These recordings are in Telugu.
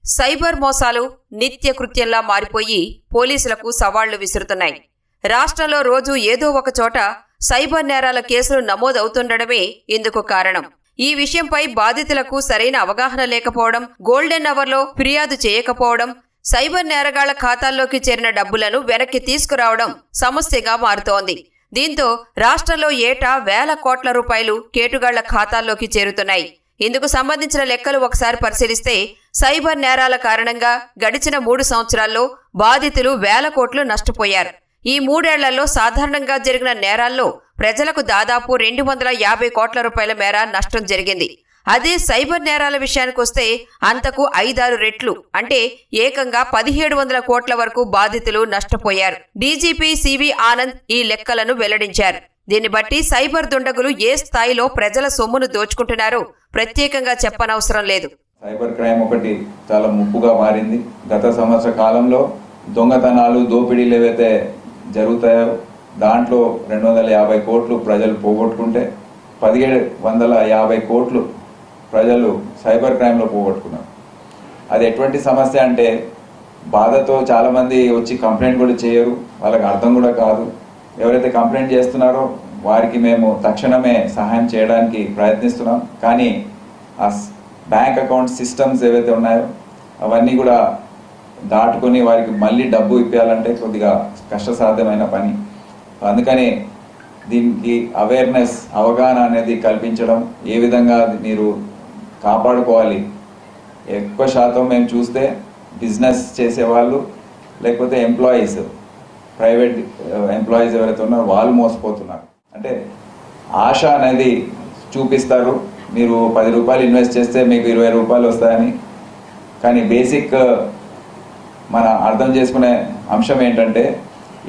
సైబర్ మోసాలు నిత్యకృత్యంలా మారిపోయి పోలీసులకు సవాళ్లు విసురుతున్నాయి. రాష్ట్రంలో రోజు ఏదో ఒక చోట సైబర్ నేరాల కేసులు నమోదవుతుండడమే ఇందుకు కారణం. ఈ విషయంపై బాధితులకు సరైన అవగాహన లేకపోవడం, గోల్డెన్ అవర్లో ఫిర్యాదు చేయకపోవడం, సైబర్ నేరగాళ్ల ఖాతాల్లోకి చేరిన డబ్బులను వెనక్కి తీసుకురావడం సమస్యగా మారుతోంది. దీంతో రాష్ట్రంలో ఏటా వేల కోట్ల రూపాయలు కేటుగాళ్ల ఖాతాల్లోకి చేరుతున్నాయి. ఇందుకు సంబంధించిన లెక్కలు ఒకసారి పరిశీలిస్తే సైబర్ నేరాల కారణంగా గడిచిన 3 సంవత్సరాల్లో బాధితులు వేల కోట్లు నష్టపోయారు. ఈ 3 ఏళ్లలో సాధారణంగా జరిగిన నేరాల్లో ప్రజలకు దాదాపు 250 కోట్ల రూపాయల మేర నష్టం జరిగింది. అదే సైబర్ నేరాల విషయానికొస్తే అంతకు 5-6 రెట్లు, అంటే ఏకంగా 1700 కోట్ల వరకు బాధితులు నష్టపోయారు. డీజీపీ సివి ఆనంద్ ఈ లెక్కలను వెల్లడించారు. దీన్ని బట్టి సైబర్ దుండగులు ఏ స్థాయిలో ప్రజల సొమ్మును దోచుకుంటున్నారో ప్రత్యేకంగా చెప్పనవసరం లేదు. సైబర్ క్రైమ్ ఒకటి చాలా ముప్పుగా మారింది. గత సంవత్సర కాలంలో దొంగతనాలు, దోపిడీలు ఏవైతే జరుగుతాయో దాంట్లో 250 కోట్లు ప్రజలు పోగొట్టుకుంటే 1750 కోట్లు ప్రజలు సైబర్ క్రైమ్లో పోగొట్టుకున్నారు. అది ఎటువంటి సమస్య అంటే బాధతో చాలామంది వచ్చి కంప్లైంట్ కూడా చేయరు, వాళ్ళకి అర్థం కూడా కాదు. ఎవరైతే కంప్లైంట్ చేస్తున్నారో వారికి మేము తక్షణమే సహాయం చేయడానికి ప్రయత్నిస్తున్నాం. కానీ ఆ బ్యాంక్ అకౌంట్ సిస్టమ్స్ ఏవైతే ఉన్నాయో అవన్నీ కూడా దాటుకొని వారికి మళ్ళీ డబ్బు ఇప్పించాలంటే కొద్దిగా కష్టసాధ్యమైన పని. అందుకని దీనికి అవేర్నెస్, అవగాహన అనేది కల్పించడం, ఏ విధంగా మీరు కాపాడుకోవాలి. ఎక్కువ శాతం మేము చూస్తే బిజినెస్ చేసేవాళ్ళు లేకపోతే ఎంప్లాయీస్, ప్రైవేట్ ఎంప్లాయీస్ ఎవరైతే ఉన్నారో వాళ్ళు మోసపోతున్నారు. అంటే ఆశ అనేది చూపిస్తారు, మీరు 10 రూపాయలు ఇన్వెస్ట్ చేస్తే మీకు 20 రూపాయలు వస్తాయని. కానీ బేసిక్ మన అర్థం చేసుకునే అంశం ఏంటంటే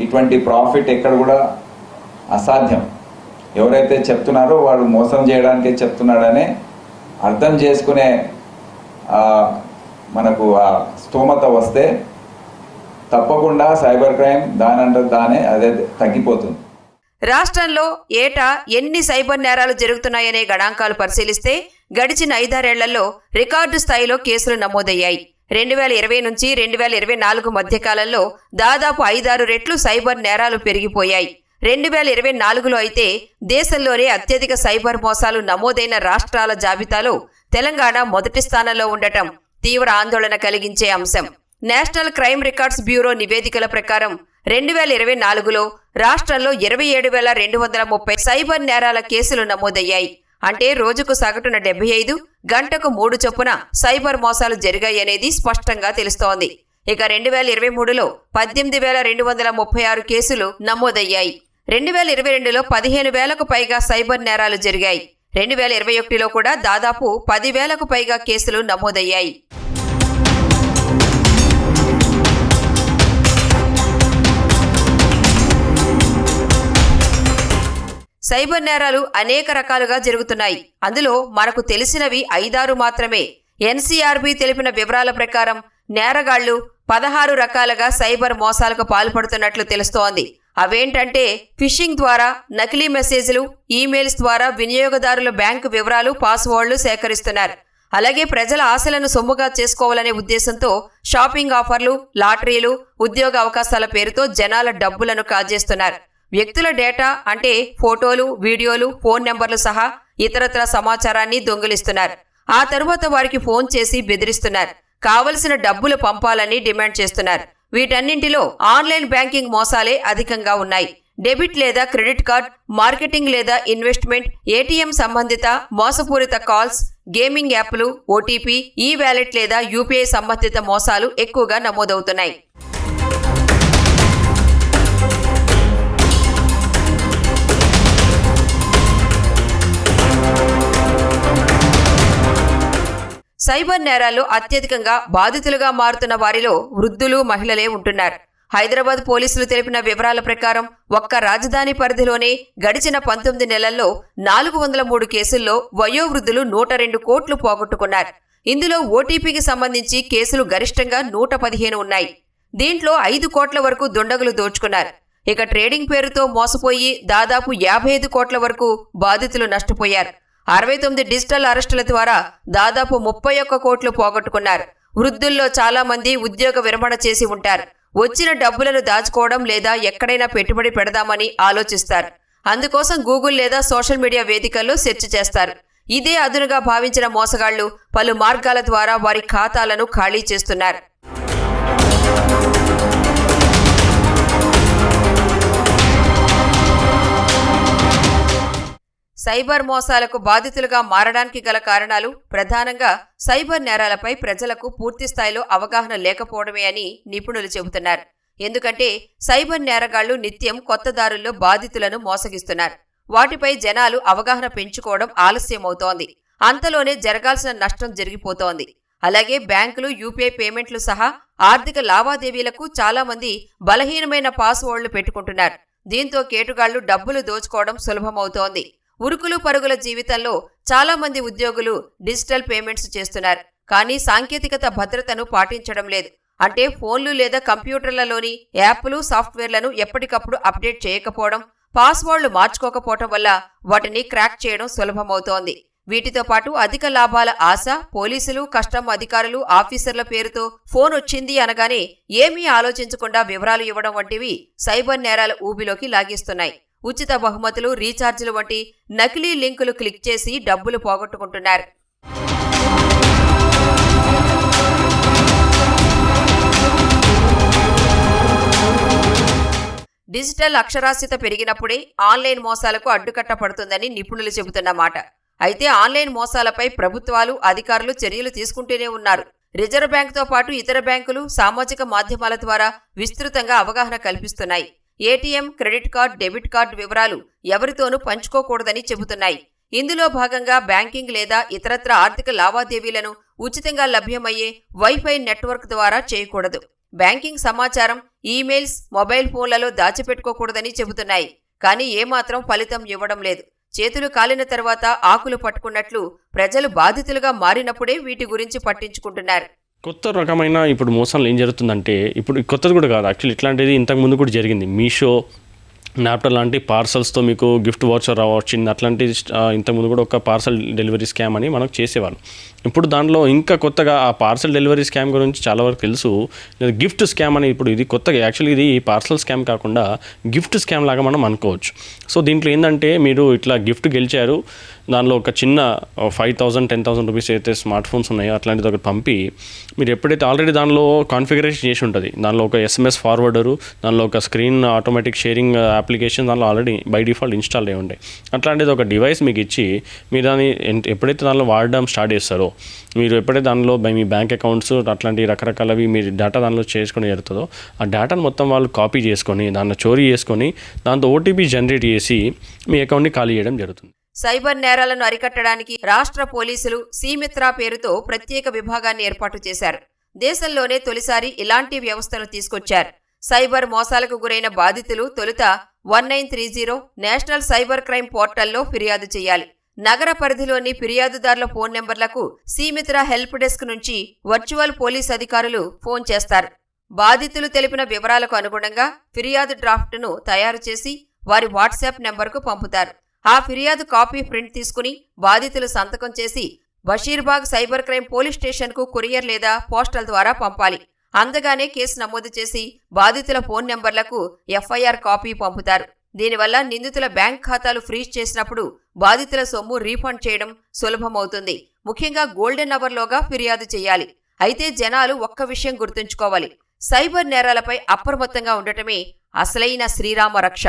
ఇటువంటి ప్రాఫిట్ ఎక్కడ కూడా అసాధ్యం. ఎవరైతే చెప్తున్నారో వాడు మోసం చేయడానికే చెప్తున్నాడనే అర్థం చేసుకునే మనకు ఆ స్తోమత వస్తే తప్పకుండా సైబర్ క్రైమ్ దానే అదే తగ్గిపోతుంది. రాష్ట్రంలో ఏటా ఎన్ని సైబర్ నేరాలు జరుగుతున్నాయనే గణాంకాలు పరిశీలిస్తే గడిచిన 5-6 ఏళ్లలో రికార్డు స్థాయిలో కేసులు నమోదయ్యాయి. 2020 నుంచి 2024 మధ్యకాలంలో దాదాపు 5-6 రెట్లు సైబర్ నేరాలు పెరిగిపోయాయి. 2024లో అయితే దేశంలోనే అత్యధిక సైబర్ మోసాలు నమోదైన రాష్ట్రాల జాబితాలో తెలంగాణ మొదటి స్థానంలో ఉండటం తీవ్ర ఆందోళన కలిగించే అంశం. నేషనల్ క్రైమ్ రికార్డ్స్ బ్యూరో నివేదికల ప్రకారం 2024లో రాష్ట్రంలో 27,230 సైబర్ నేరాల కేసులు నమోదయ్యాయి. అంటే రోజుకు సగటున 75, గంటకు 3 చొప్పున సైబర్ మోసాలు జరిగాయనేది స్పష్టంగా తెలుస్తోంది. ఇక 2023లో 18,236 కేసులు నమోదయ్యాయి. 2022లో 15,000కు పైగా సైబర్ నేరాలు జరిగాయి. 2021లో కూడా దాదాపు 10,000కు పైగా కేసులు నమోదయ్యాయి. సైబర్ నేరాలు అనేక రకాలుగా జరుగుతున్నాయి. అందులో మనకు తెలిసినవి 5-6 మాత్రమే. ఎన్సీఆర్బీ తెలిపిన వివరాల ప్రకారం నేరగాళ్లు 16 రకాలుగా సైబర్ మోసాలకు పాల్పడుతున్నట్లు తెలుస్తోంది. అవేంటంటే ఫిషింగ్ ద్వారా, నకిలీ మెసేజ్లు, ఈమెయిల్స్ ద్వారా వినియోగదారుల బ్యాంకు వివరాలు, పాస్వర్డ్లు సేకరిస్తున్నారు. అలాగే ప్రజల ఆశలను సొమ్ముగా చేసుకోవాలనే ఉద్దేశంతో షాపింగ్ ఆఫర్లు, లాటరీలు, ఉద్యోగ అవకాశాల పేరుతో జనాల డబ్బులను కాజేస్తున్నారు. వ్యక్తుల డేటా అంటే ఫోటోలు, వీడియోలు, ఫోన్ నెంబర్లు సహా ఇతరత్ర సమాచారాన్ని దొంగిలిస్తున్నారు. ఆ తరువాత వారికి ఫోన్ చేసి బెదిరిస్తున్నారు. కావలసిన డబ్బులు పంపాలని డిమాండ్ చేస్తున్నారు. వీటన్నింటిలో ఆన్లైన్ బ్యాంకింగ్ మోసాలే అధికంగా ఉన్నాయి. డెబిట్ లేదా క్రెడిట్ కార్డ్, మార్కెటింగ్ లేదా ఇన్వెస్ట్మెంట్, ఏటీఎం సంబంధిత మోసపూరిత కాల్స్, గేమింగ్ యాప్లు, ఓటీపీ, ఈ వ్యాలెట్ లేదా యూపీఐ సంబంధిత మోసాలు ఎక్కువగా నమోదవుతున్నాయి. సైబర్ నేరాల్లో అత్యధికంగా బాధితులుగా మారుతున్న వారిలో వృద్ధులు, మహిళలే ఉంటున్నారు. హైదరాబాద్ పోలీసులు తెలిపిన వివరాల ప్రకారం ఒక్క రాజధాని పరిధిలోనే గడిచిన 19 నెలల్లో 403 కేసుల్లో వయోవృద్ధులు 102 కోట్లు పోగొట్టుకున్నారు. ఇందులో ఓటీపీకి సంబంధించి కేసులు గరిష్టంగా 115 ఉన్నాయి. దీంట్లో 5 కోట్ల వరకు దుండగులు దోచుకున్నారు. ఇక ట్రేడింగ్ పేరుతో మోసపోయి దాదాపు 55 కోట్ల వరకు బాధితులు నష్టపోయారు. 69 డిజిటల్ అరెస్టుల ద్వారా దాదాపు 31 కోట్లు పోగొట్టుకున్నారు. వృద్ధుల్లో చాలా మంది ఉద్యోగ విరమణ చేసి ఉంటారు. వచ్చిన డబ్బులను దాచుకోవడం లేదా ఎక్కడైనా పెట్టుబడి పెడదామని ఆలోచిస్తారు. అందుకోసం గూగుల్ లేదా సోషల్ మీడియా వేదికల్లో సెర్చ్ చేస్తారు. ఇదే అదునుగా భావించిన మోసగాళ్లు పలు మార్గాల ద్వారా వారి ఖాతాలను ఖాళీ చేస్తున్నారు. సైబర్ మోసాలకు బాధితులుగా మారడానికి గల కారణాలు ప్రధానంగా సైబర్ నేరాలపై ప్రజలకు పూర్తి స్థాయిలో అవగాహన లేకపోవడమే అని నిపుణులు చెబుతున్నారు. ఎందుకంటే సైబర్ నేరగాళ్లు నిత్యం కొత్త దారుల్లో బాధితులను మోసగిస్తున్నారు. వాటిపై జనాలు అవగాహన పెంచుకోవడం ఆలస్యమవుతోంది. అంతలోనే జరగాల్సిన నష్టం జరిగిపోతోంది. అలాగే బ్యాంకులు, యూపీఐ పేమెంట్లు సహా ఆర్థిక లావాదేవీలకు చాలా మంది బలహీనమైన పాస్వర్డ్లు పెట్టుకుంటున్నారు. దీంతో కేటుగాళ్లు డబ్బులు దోచుకోవడం సులభమవుతోంది. ఉరుకులు పరుగుల జీవితంలో చాలా మంది ఉద్యోగులు డిజిటల్ పేమెంట్స్ చేస్తున్నారు. కానీ సాంకేతికత భద్రతను పాటించడం లేదు. అంటే ఫోన్లు లేదా కంప్యూటర్లలోని యాప్లు, సాఫ్ట్వేర్లను ఎప్పటికప్పుడు అప్డేట్ చేయకపోవడం, పాస్వర్డ్లు మార్చుకోకపోవడం వల్ల వాటిని క్రాక్ చేయడం సులభమవుతోంది. వీటితో పాటు అధిక లాభాల ఆశ, పోలీసులు, కస్టమ్ అధికారులు, ఆఫీసర్ల పేరుతో ఫోన్ వచ్చింది అనగానే ఏమీ ఆలోచించకుండా వివరాలు ఇవ్వడం వంటివి సైబర్ నేరాల ఊబిలోకి లాగేస్తున్నాయి. ఉచిత బహుమతులు, రీఛార్జీలు వంటి నకిలీ లింకులు క్లిక్ చేసి డబ్బులు పోగొట్టుకుంటున్నారు. డిజిటల్ అక్షరాస్యత పెరిగినప్పుడే ఆన్లైన్ మోసాలకు అడ్డుకట్ట పడుతుందని నిపుణులు చెబుతున్నమాట. అయితే ఆన్లైన్ మోసాలపై ప్రభుత్వాలు, అధికారులు చర్యలు తీసుకుంటూనే ఉన్నారు. రిజర్వ్ బ్యాంకుతో పాటు ఇతర బ్యాంకులు సామాజిక మాధ్యమాల ద్వారా విస్తృతంగా అవగాహన కల్పిస్తున్నాయి. ATM, credit card, debit card వివరాలు ఎవరితోనూ పంచుకోకూడదని చెబుతున్నాయి. ఇందులో భాగంగా బ్యాంకింగ్ లేదా ఇతరత్ర ఆర్థిక లావాదేవీలను ఉచితంగా లభ్యమయ్యే వైఫై నెట్వర్క్ ద్వారా చేయకూడదు. బ్యాంకింగ్ సమాచారం, ఈమెయిల్స్, మొబైల్ ఫోన్లలో దాచిపెట్టుకోకూడదని చెబుతున్నాయి. కానీ ఏమాత్రం ఫలితం ఇవ్వడం లేదు. చేతులు కాలిన తర్వాత ఆకులు పట్టుకున్నట్లు ప్రజలు బాధితులుగా మారినప్పుడే వీటి గురించి పట్టించుకుంటున్నారు. కొత్త రకమైన ఇప్పుడు మోసాలు ఏం జరుగుతుందంటే, ఇప్పుడు కొత్తది కూడా కాదు యాక్చువల్లీ, ఇట్లాంటిది ఇంతకుముందు కూడా జరిగింది. మీషో, నాప్టర్ లాంటి పార్సల్స్తో మీకు గిఫ్ట్ వాచర్ వచ్చింది. అట్లాంటి ఇంతకుముందు కూడా ఒక పార్సల్ డెలివరీ స్కామ్ అని మనకు చేసేవాళ్ళు. ఇప్పుడు దాంట్లో ఇంకా కొత్తగా ఆ పార్సల్ డెలివరీ స్కామ్ గురించి చాలా వరకు తెలుసు. గిఫ్ట్ స్కామ్ అని ఇప్పుడు ఇది కొత్తగా, యాక్చువల్లీ ఇది పార్సల్ స్కామ్ కాకుండా గిఫ్ట్ స్కామ్ లాగా మనం అనుకోవచ్చు. సో దీంట్లో ఏంటంటే, మీరు ఇట్లా గిఫ్ట్ గెలిచారు, దానిలో ఒక చిన్న 5,000, 10,000 రూపీస్ అయితే స్మార్ట్ ఫోన్స్ ఉన్నాయో అట్లాంటిది ఒకటి పంపి, మీరు ఎప్పుడైతే ఆల్రెడీ దానిలో కాన్ఫిగరేషన్ చేసి ఉంటుంది, దానిలో ఒక SMS ఫార్వర్డరు, దానిలో ఒక స్క్రీన్ ఆటోమేటిక్ షేరింగ్ అప్లికేషన్ దానిలో ఆల్రెడీ బై డిఫాల్ట్ ఇన్స్టాల్ అయ్యి ఉంటాయి. అట్లాంటిది ఒక డివైస్ మీకు ఇచ్చి మీరు దాన్ని ఎప్పుడైతే దానిలో వాడడం స్టార్ట్ చేస్తారో, మీరు ఎప్పుడైతే దానిలో మీ బ్యాంక్ అకౌంట్స్ అట్లాంటి రకరకాలవి మీరు డేటా దానిలో చేసుకొని జరుగుతుందో, ఆ డేటాను మొత్తం వాళ్ళు కాపీ చేసుకొని దాన్ని చోరీ చేసుకొని దాంతో OTP జనరేట్ చేసి మీ అకౌంట్ని ఖాళీ చేయడం జరుగుతుంది. సైబర్ నేరాలను అరికట్టడానికి రాష్ట్ర పోలీసులు సీమిత్రా పేరుతో ప్రత్యేక విభాగాన్ని ఏర్పాటు చేశారు. దేశంలోనే తొలిసారి ఇలాంటి వ్యవస్థను తీసుకొచ్చారు. సైబర్ మోసాలకు గురైన బాధితులు తొలుత 1930 నేషనల్ సైబర్ క్రైమ్ పోర్టల్లో ఫిర్యాదు చేయాలి. నగర పరిధిలోని ఫిర్యాదుదారుల ఫోన్ నెంబర్లకు సీమిత్రా హెల్ప్ డెస్క్ నుంచి వర్చువల్ పోలీస్ అధికారులు ఫోన్ చేస్తారు. బాధితులు తెలిపిన వివరాలకు అనుగుణంగా ఫిర్యాదు డ్రాఫ్ట్ను తయారు చేసి వారి వాట్సాప్ నెంబర్కు పంపుతారు. ఆ ఫిర్యాదు కాపీ ప్రింట్ తీసుకుని బాధితులు సంతకం చేసి బషీర్బాగ్ సైబర్ క్రైమ్ పోలీస్ స్టేషన్కు కొరియర్ లేదా పోస్టల్ ద్వారా పంపాలి. అందగానే కేసు నమోదు చేసి బాధితుల ఫోన్ నెంబర్లకు FIR కాపీ పంపుతారు. దీనివల్ల నిందితుల బ్యాంక్ ఖాతాలు ఫ్రీజ్ చేసినప్పుడు బాధితుల సొమ్ము రీఫండ్ చేయడం సులభమవుతుంది. ముఖ్యంగా గోల్డెన్ అవర్లోగా ఫిర్యాదు చేయాలి. అయితే జనాలు ఒక్క విషయం గుర్తుంచుకోవాలి, సైబర్ నేరాలపై అప్రమత్తంగా ఉండటమే అసలైన శ్రీరామ రక్ష.